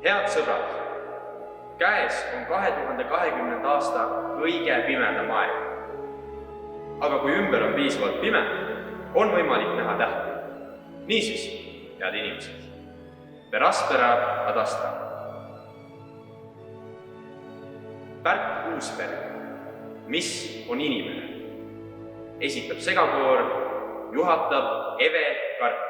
Head sõbrad, käes on 2020. aasta kõige pimedam aeg. Aga kui ümber on piisavalt pime, on võimalik näha tähti. Niisiis, head inimesed, per aspera ad astra. Pärt Uusberg, mis on inimene? Esitab segakoor, juhatab Eve Karp.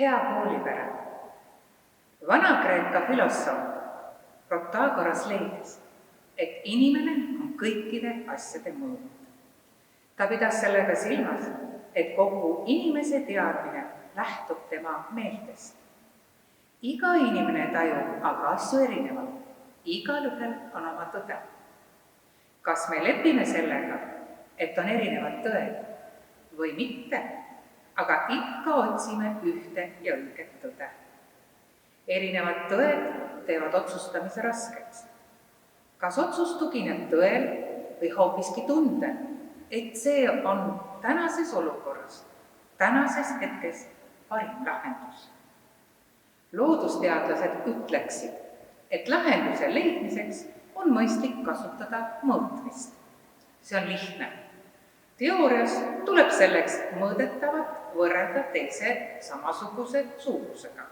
Hea koolipere, Vana-Kreeka filosoof Protagoras leidis, et inimene on kõikide asjade mõõt. Ta pidas sellega silmas, et kogu inimese teadmine lähtub tema meeltest. Iga inimene tajub aga asju erinevalt, igalühel on oma tõde. Kas me lepime sellega, et on erinevad tõed või mitte? Aga ikka otsime ühte ja õiget tõde. Erinevad tõed teevad otsustamise raskeks. Kas otsus tugineb tõel või hoopiski tundel, et see on tänases olukorras, tänases hetkes parim lahendus? Loodusteadlased ütleksid, et lahenduse leidmiseks on mõistlik kasutada mõõtmist. See on lihtne. teoorias tuleb selleks mõõdetavat võrrelda teise samasuguse suurusega.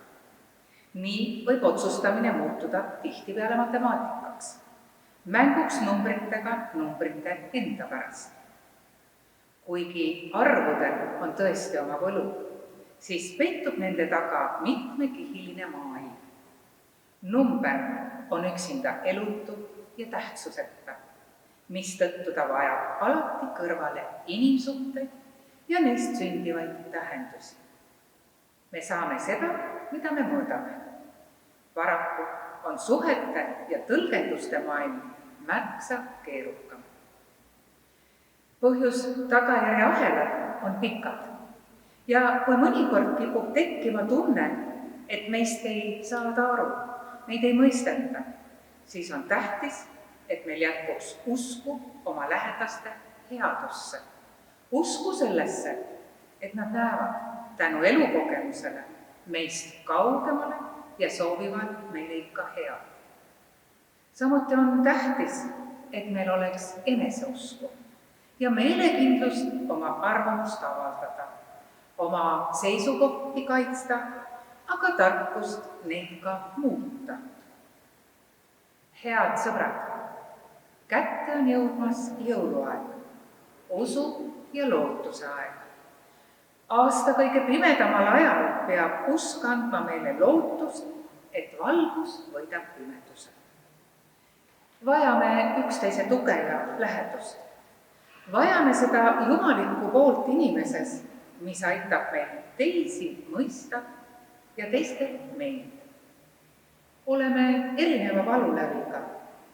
Nii võib otsustamine muutuda tihtipeale matemaatikaks, mänguks numbritega numbrite enda pärast. Kuigi arvudel on tõesti oma võlu, siis peitub nende taga mitmekihiline maailm. Number on üksinda elutu ja tähtsuseta, mistõttu ta vajab alati kõrvale inimsuhteid ja neist sündivaid tähendusi. Me saame seda, mida me mõõdame. Paraku on suhete ja tõlgenduste maailm märksa keerukam. Põhjus tagajärje ahelad on pikad ja kui mõnikord kipub tekkima tunne, et meist ei saada aru, meid ei mõisteta, siis on tähtis, et meil jätkuks usku oma lähedaste headusse. Usku sellesse, et nad näevad tänu elukogemusele meist kaugemale ja soovivad meile ikka head. Samuti on tähtis, et meil oleks eneseusku ja meelekindlust oma arvamust avaldada, oma seisukohti kaitsta, aga tarkust neid ka muuta. Head sõbrad, kätte on jõudmas jõuluaeg, usu ja lootuse aeg. Aasta kõige pimedamal ajal peab usk andma meile lootust, et valgus võidab pimeduse. Vajame üksteise tuge ja lähedust. Vajame seda jumalikku poolt inimeses, mis aitab meil teisi mõista ja teistel meid. Oleme erineva valuläviga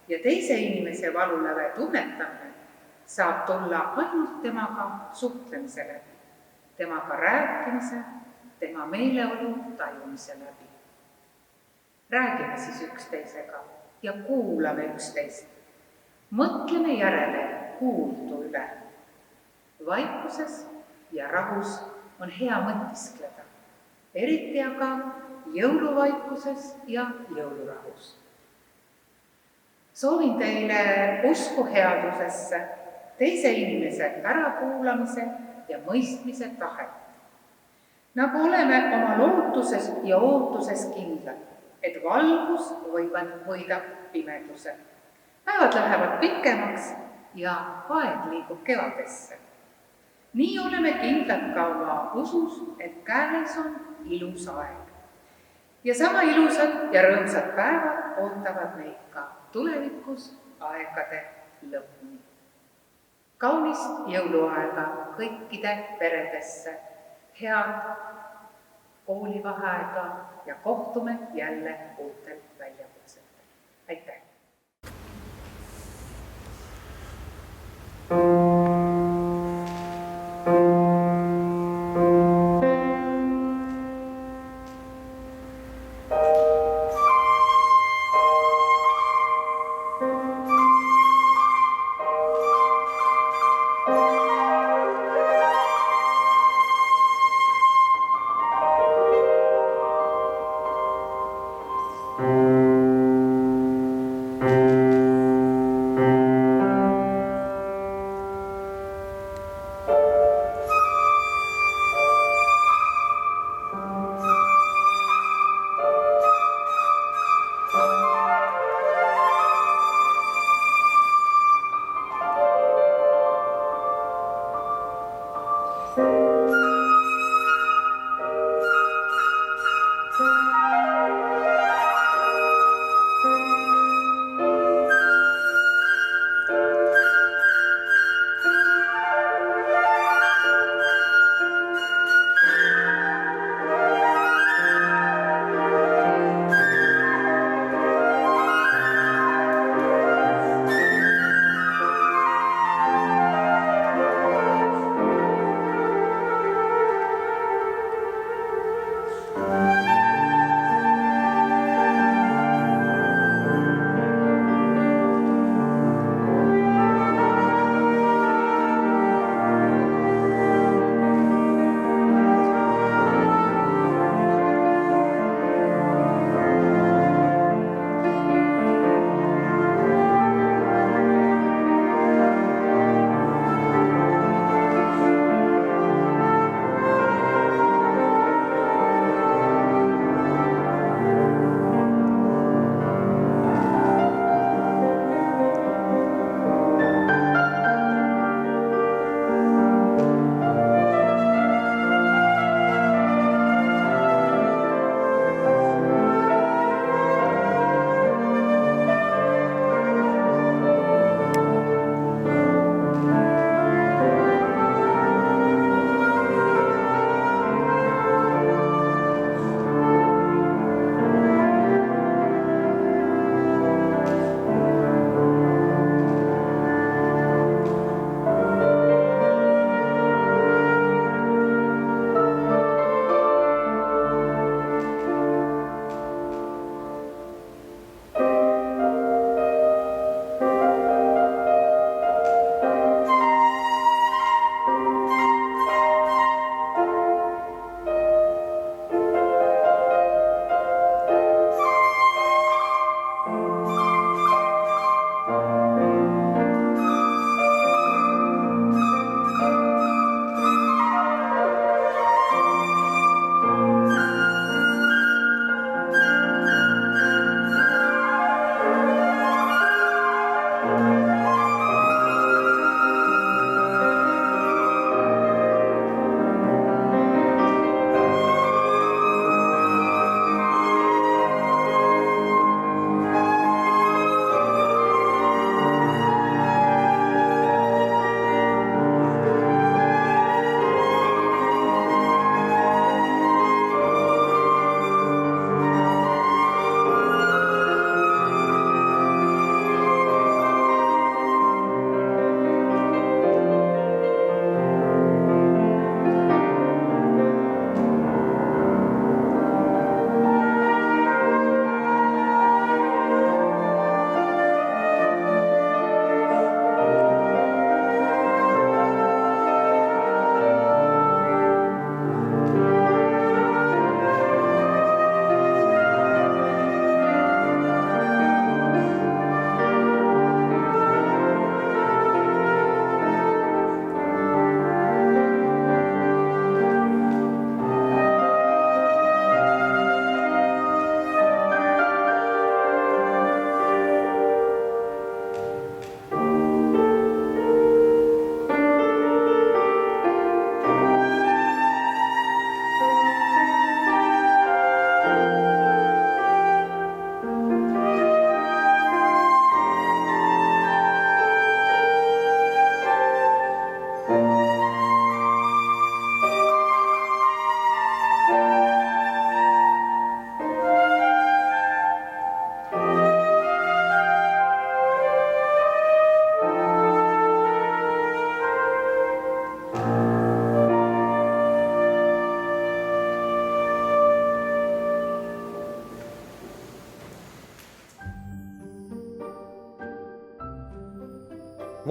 ja teise inimese valuläve tunnetamine saab tulla ainult temaga suhtlemise läbi, temaga rääkimise, tema meeleolu tajumise läbi. Räägime siis üksteisega ja kuulame üksteist. Mõtleme järele kuuldu üle. Vaikuses ja rahus on hea mõtiskleda, eriti aga jõuluvaikuses ja jõulurahus. Soovin teile usku headusesse, teise inimese ärakuulamise ja mõistmise tahet. Nagu oleme oma lootuses ja ootuses kindlad, et valgus võidab pimeduse. Päevad lähevad pikemaks ja aeg liigub kevadesse. Nii oleme kindlad ka oma usus, et käes on ilus aeg. Ja sama ilusad ja rõõmsad päevad ootavad meid ka tulevikus aegade lõpuni. Kaunist jõuluaega kõikide peredesse, head koolivaheaega ja kohtume jälle uutel väljakutsetel. Aitäh!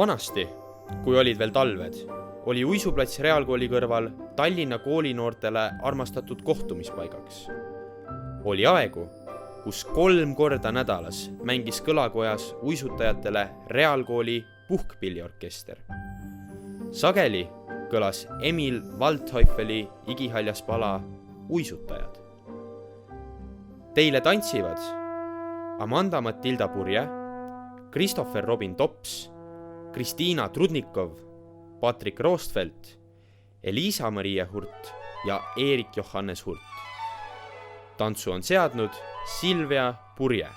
Vanasti, kui olid veel talved, oli uisuplats reaalkooli kõrval Tallinna koolinoortele armastatud kohtumispaigaks. Oli aegu, kus 3 korda nädalas mängis kõlakojas uisutajatele reaalkooli puhkpilliorkester. Sageli kõlas Emil Waldteufeli igihaljas pala Uisutajad. Teile tantsivad Amanda Matilda Purje, Christopher Robin Tops, Kristiina Trudnikov, Patrik Roostfeldt, Elisa-Marie Hurt ja Eerik Johannes Hurt. Tantsu on seadnud Silvia Purje.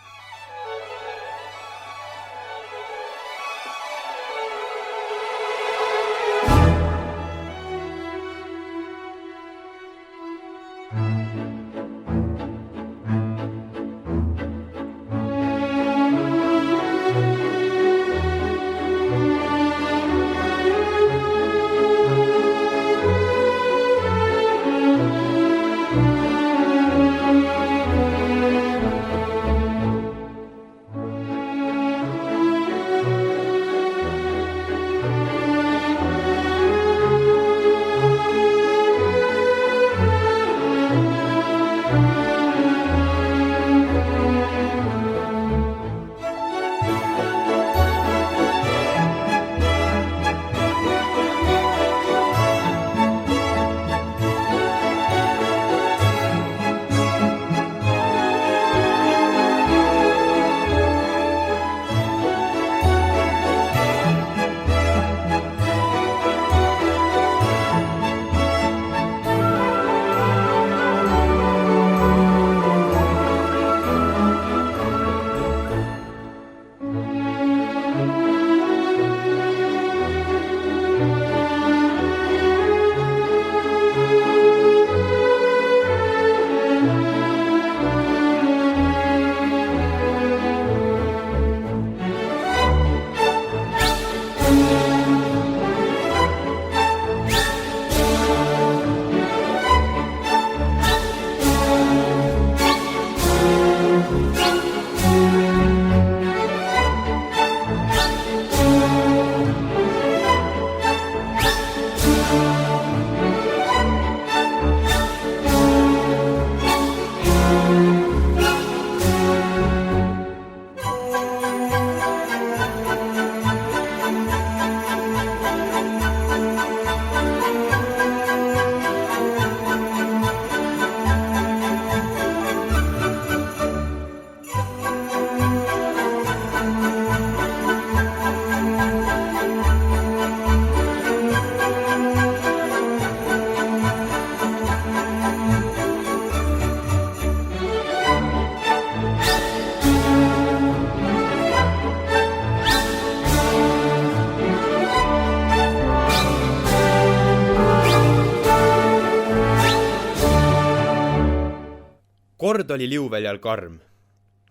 Kord oli liuväljal karm.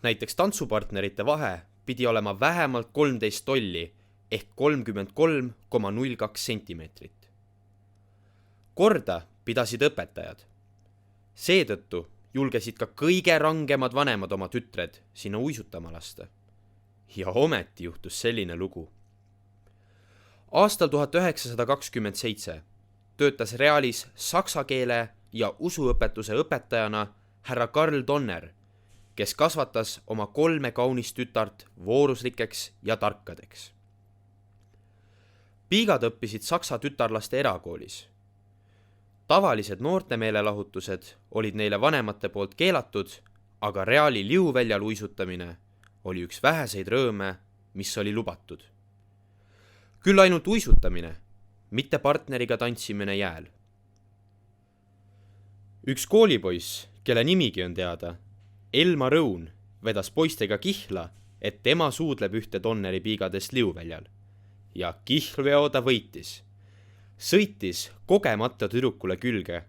Näiteks tantsupartnerite vahe pidi olema vähemalt 13 tolli ehk 33,02 sentimeetrit. Korda pidasid õpetajad. Seetõttu julgesid ka kõige rangemad vanemad oma tütred sinna uisutama lasta. Ja ometi juhtus selline lugu. Aastal 1927 töötas Realis saksa keele ja usuõpetuse õpetajana härra Karl Donner, kes kasvatas oma 3 kaunist tütart vooruslikeks ja tarkadeks. Piigad õppisid saksa tütarlaste erakoolis. Tavalised noortemeelelahutused olid neile vanemate poolt keelatud, aga Reali liuväljal uisutamine oli üks väheseid rõõme, mis oli lubatud. Küll ainult uisutamine, mitte partneriga tantsimine jääl. Üks koolipoiss, kelle nimigi on teada, Elma Rõun, vedas poistega kihla, et tema suudleb ühte Donneri piigadest liuväljal. Ja kihlveo ta võitis. Sõitis kogemata tüdrukule külge,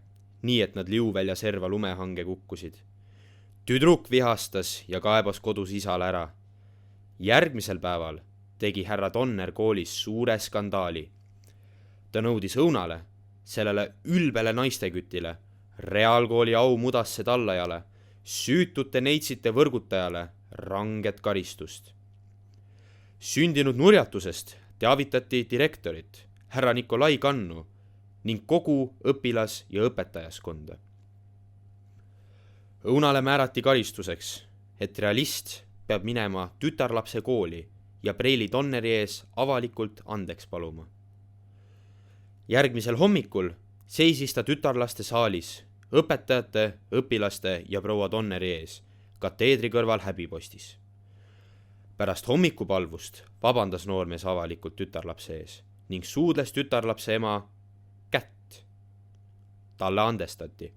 nii et nad liuvälja serva lumehange kukkusid. Tüdruk vihastas ja kaebas kodus isale ära. Järgmisel päeval tegi härra Donner koolis suure skandaali. Ta nõudis õunale, sellele ülbele naistekütile, reaalkooli au mudasse tallajale, süütute neitsite võrgutajale ranget karistust. Sündinud nurjatusest teavitati direktorit, härra Nikolai Kannu ning kogu õpilas- ja õpetajaskonda. Õunale määrati karistuseks, et realist peab minema tütarlapse kooli ja Preili Donneri ees avalikult andeks paluma. Järgmisel hommikul seisis ta tütarlaste saalis, õpetajate, õpilaste ja proua Donneri ees, kateedri kõrval häbipostis. Pärast hommikupalvust vabandas noormees avalikult tütarlapse ees ning suudles tütarlapse ema kätt. Talle andestati.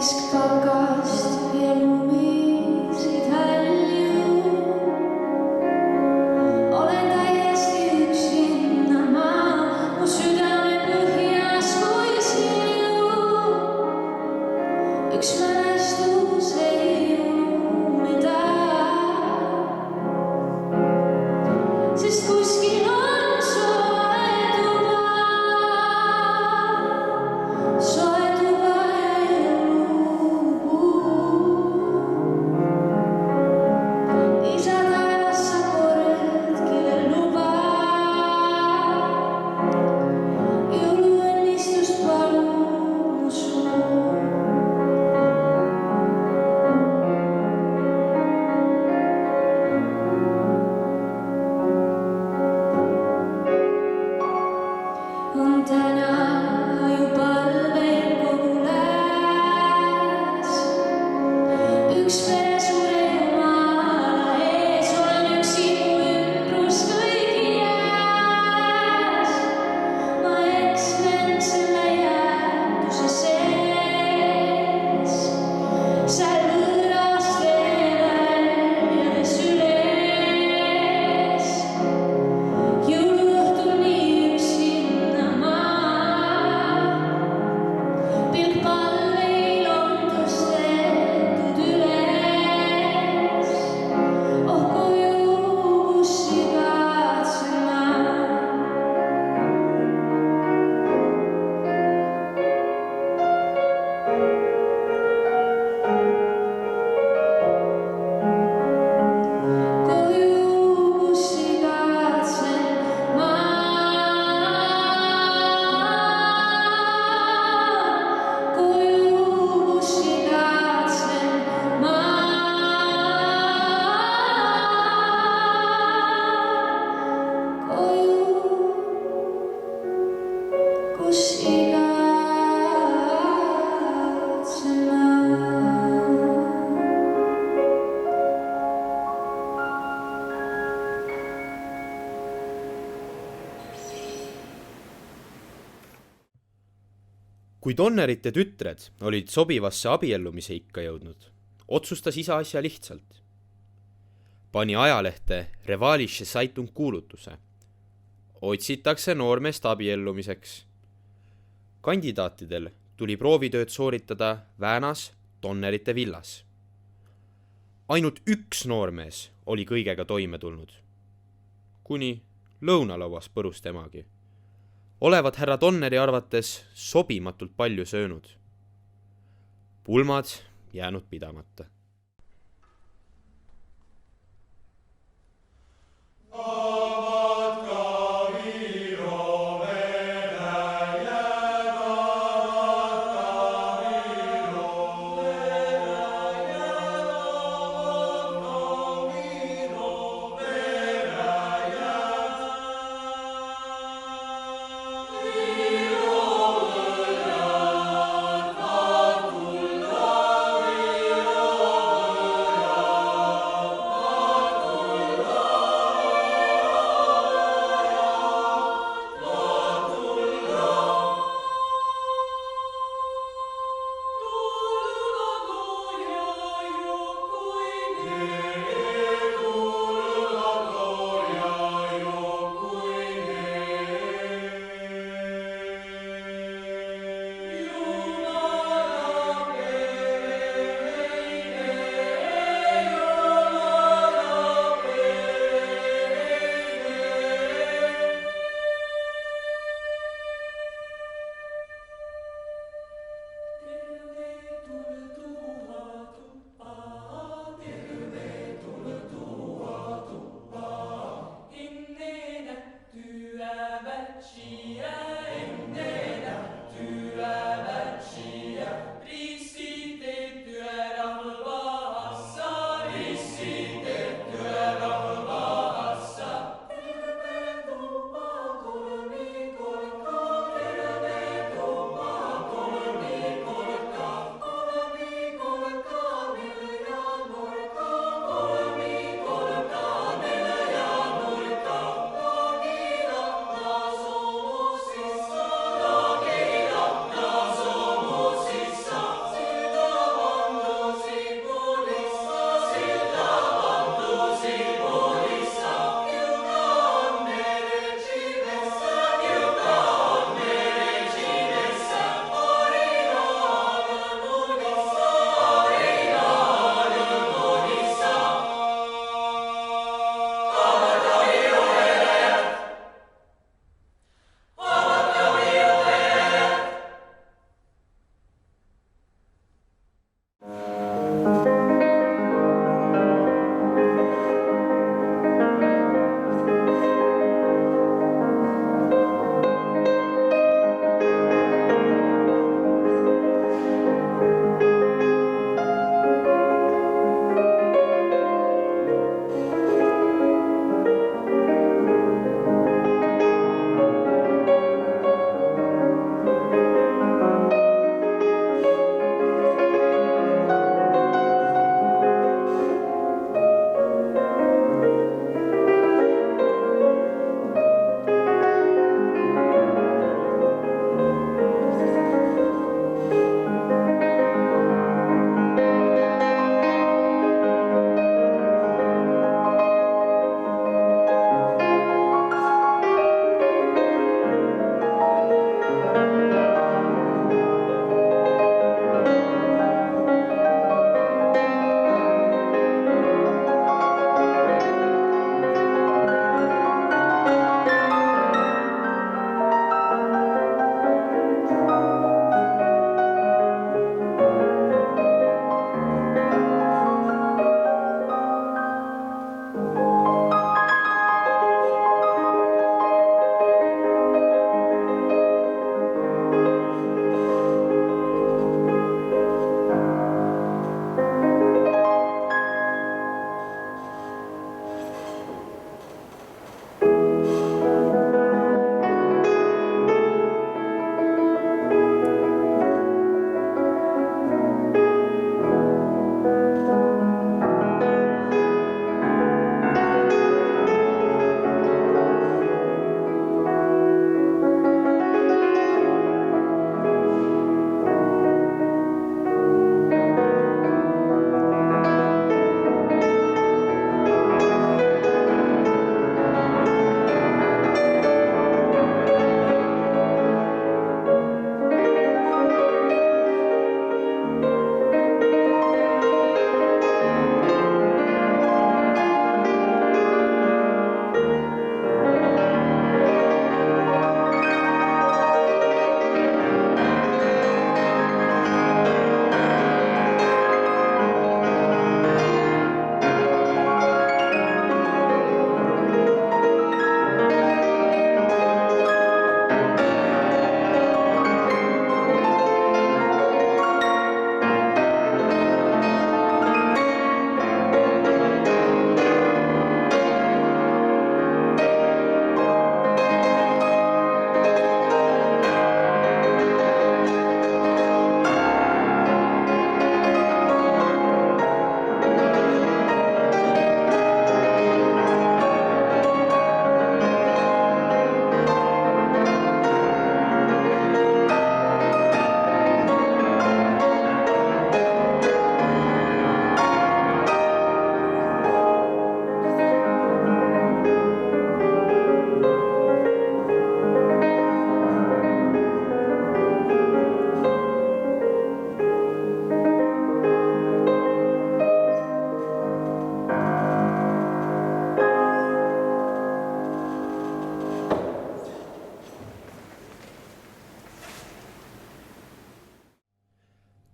Keskpalgast ja lumisid hälju olen täiesti üksinna ma, mu südame põhjas kui sinu. Üks mälestus ei ununeda, sest kuskil on soe tuba ja jõulu. kui Donnerite tütred olid sobivasse abiellumise ikka jõudnud, otsustas isa asja lihtsalt. Pani ajalehte Revalische Zeitung kuulutuse. Otsitakse noormeest abiellumiseks. Kandidaatidel tuli proovitööd sooritada Väänas Donnerite villas. Ainult üks noormees oli kõigega toime tulnud. Kuni lõunalauas põrus temagi. Olevat härra Donneri arvates sobimatult palju söönud. Pulmad jäänud pidamata. Oh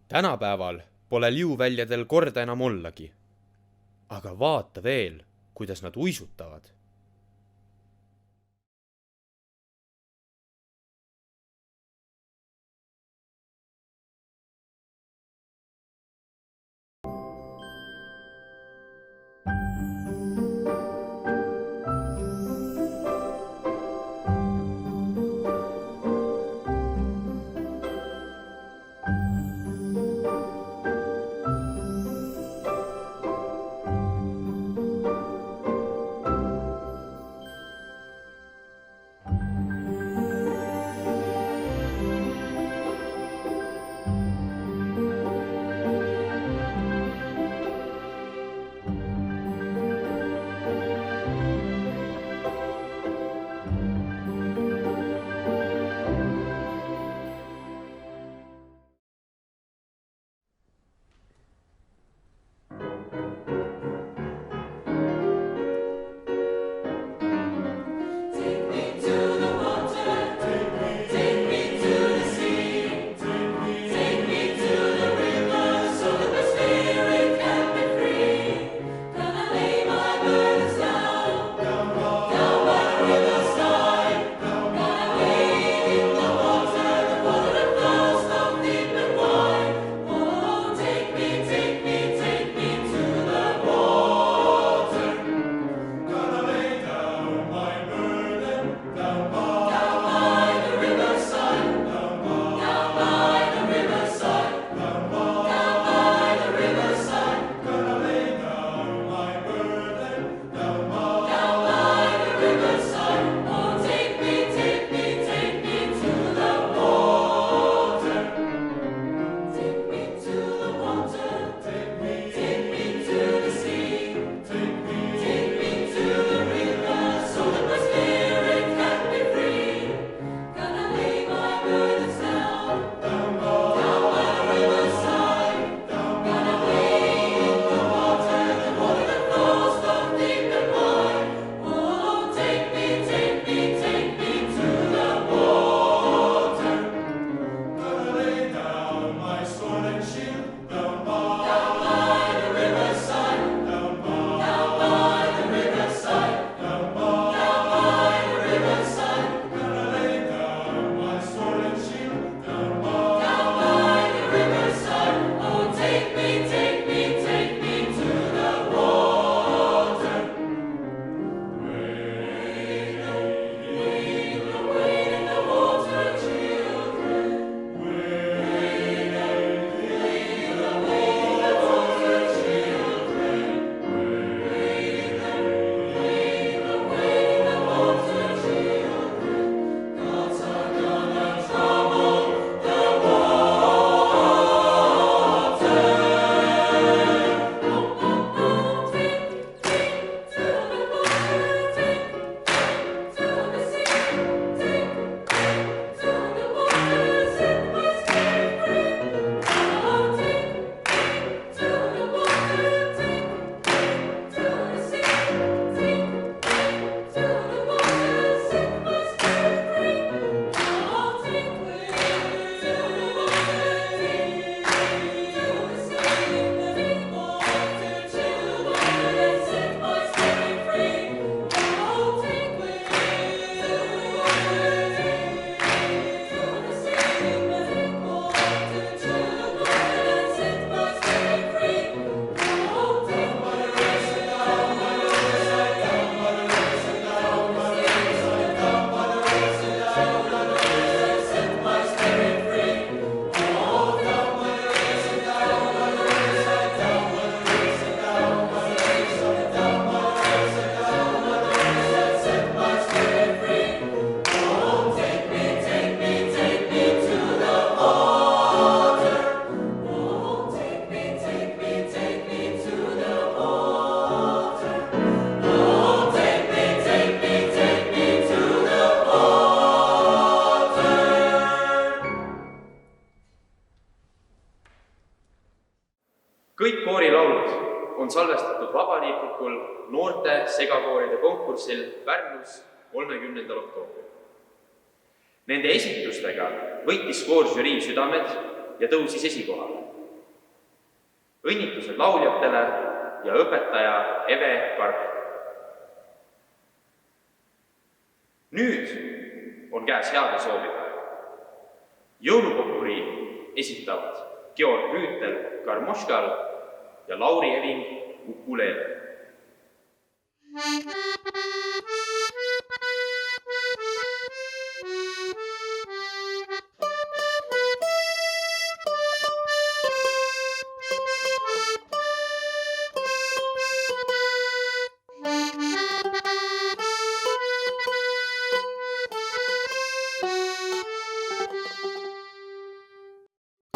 tänapäeval pole liuväljadel korda enam ollagi. Aga vaata veel, kuidas nad uisutavad. kõik koorilaulud on salvestatud vabariiklikul noorte segakooride konkursil Pärnus 30. oktoobril. Nende esitustega võitis kooržürii südamed ja tõusis esikohale. õnnitlused lauljatele ja õpetaja Eve Karp. Nüüd on käes heade soovida. Jõulupopuri esitavad Georg Rüütel Karmoškal ja Lauri Eving ukulele.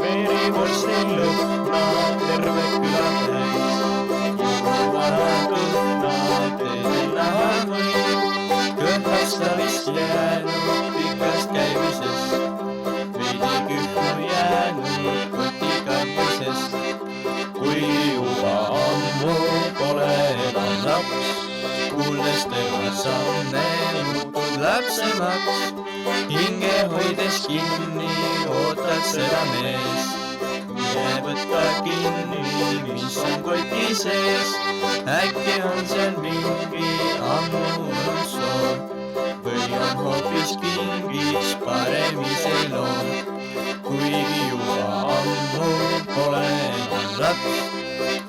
Verivorstin lõhna terve küla täis, jõuluvana kõhna teedel näha võib. Kõhnas ta vist jäänud pikast käimisest, veidi kühnu jäänud koti kandmisest. Kui juba ammu pole enam laps, kuuldes tema samme muutud lapsemaks. Hinge hoides kinni ootad seda mees, mine võtta kinni, mis on koti sees. Äkki on seal mingi ammune soov või on hoopis kingiks parem ise loom. Kuigi juba ammu pole enam laps,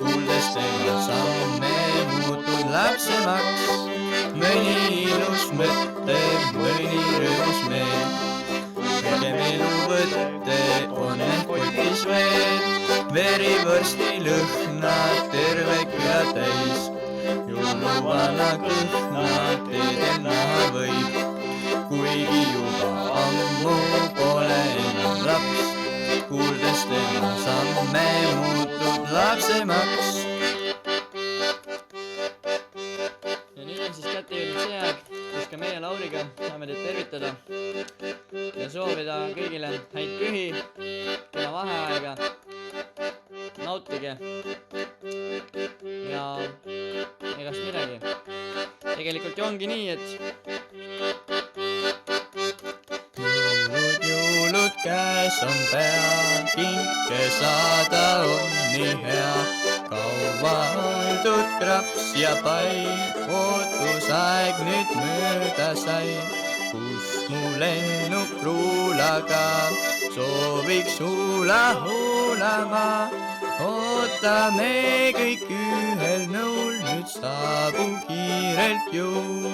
kuuldes tema samme muutud lapsemaks. Mõni ilus mõte, mõni rõõmus meel, kõigem eluvõtte on end kotis veel. Verivõrsti lõhna terve küla täis, jõuluvana kõhna teedel näha võib. Kuigi juba ammu pole enam laps, kuuldes tema samme muutud lapsemaks. Ja nüüd on siis kätte jõudnud see aeg, kus ka meie Lauriga saame teid tervitada ja soovida kõigile häid pühi, kena vaheaega, nautige ja egast midagi. Tegelikult ju ongi nii, et jõulud käes on pea, kinke saada on nii hea. Kaua oldud kraps ja pai, ootusaeg nüüd mööda sai. Kus mu lennuk luulaga sooviks huula huulama. Ootame kõik ühel nõul, nüüd saabub kiirelt jõul.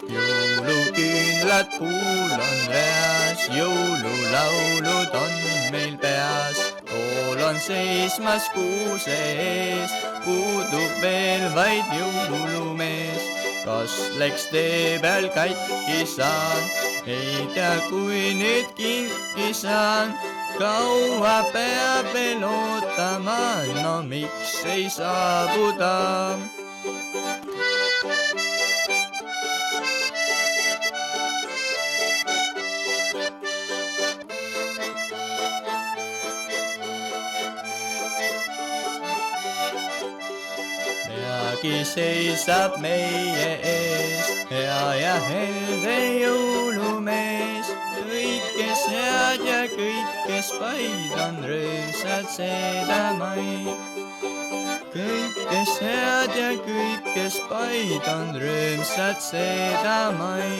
Jõuluküünlad puul on reas, jõululaulud on meil peas. Tool on seismas kuuse ees, puudub veel vaid jõulumees. Kas läks tee peal katki saan, ei tea kui nüüd kinki saan. Kaua peab veel ootama, no miks ei saabuda? Peagi seisab meie ees hea ja helde jõulumees. Kõik, kes head ja kõik, kes vaid on rõõmsad seda mai. Kõik, kes head ja kõik, kes vaid on rõõmsad seda mai.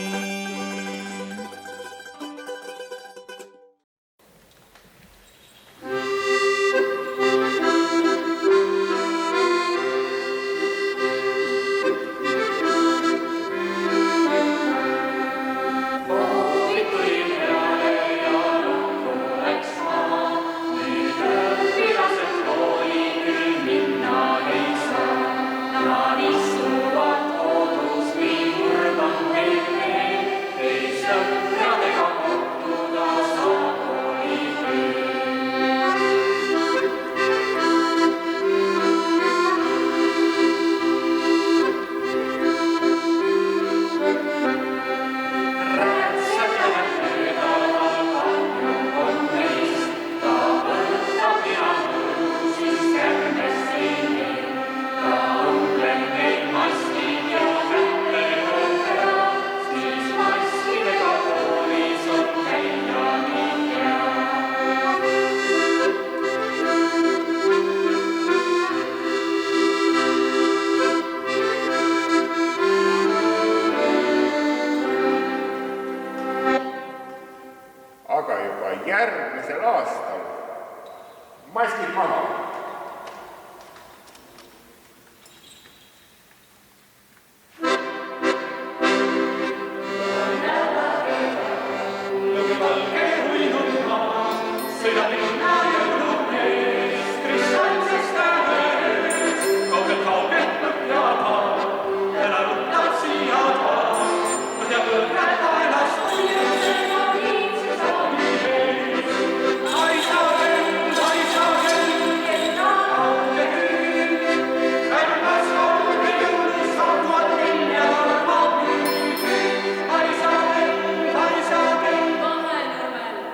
Nad istuvad kodus, kui kurb on teil meel. maskid maha.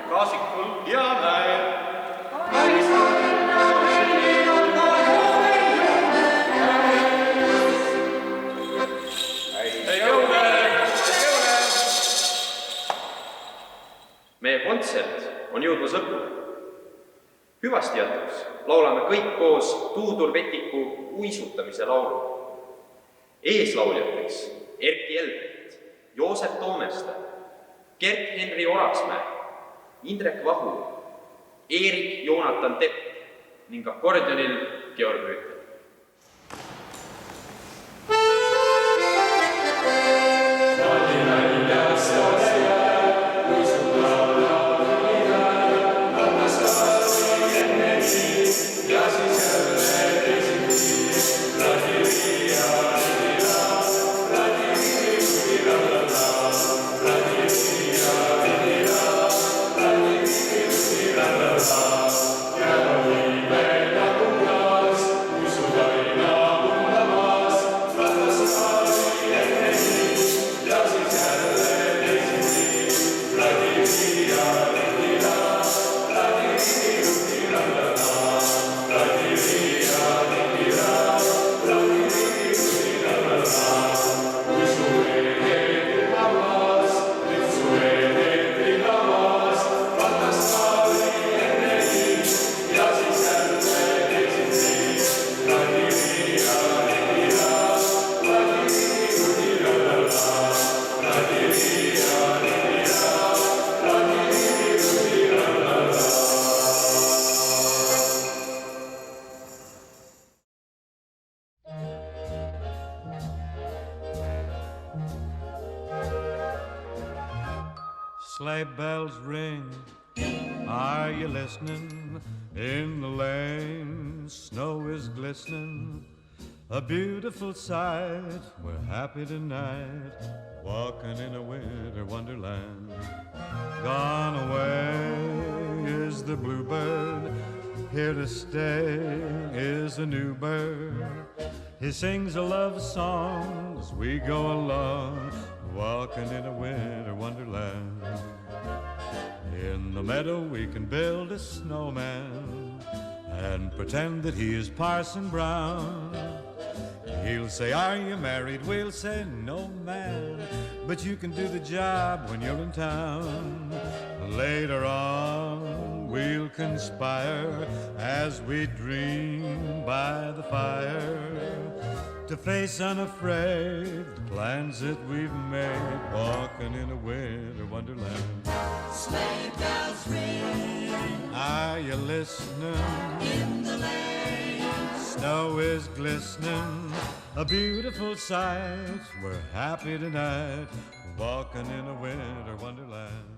Kaasikul ja mäel. Meie kontsert on jõudmas lõpule. Hüvasti jätuks laulame kõik koos Tuudur Vetiku uisutamise laulu. Eeslauljateks Erki Elbrit, Joosep Toomeste, Gert-Henri Orasmäe, Indrek Vahu, Eerik Joonatan Tepp ning akordionil Georg Rüütel. Sleigh bells ring, are you listening? In the lane, snow is glistening, a beautiful sight. We're happy tonight, walking in a winter wonderland. Gone away is the bluebird, here to stay is a new bird. He sings a love song as we go along, walking in a winter wonderland. In the meadow we can build a snowman and pretend that he is Parson Brown. He'll say, are you married? We'll say, no, man, but you can do the job when you're in town. Later on we'll conspire as we dream by the fire to face unafraid the plans that we've made, walking in a winter wonderland. Sleigh bells ring, Are you listening? in the lane. Snow is glistening, a beautiful sight. We're happy tonight, walking in a winter wonderland.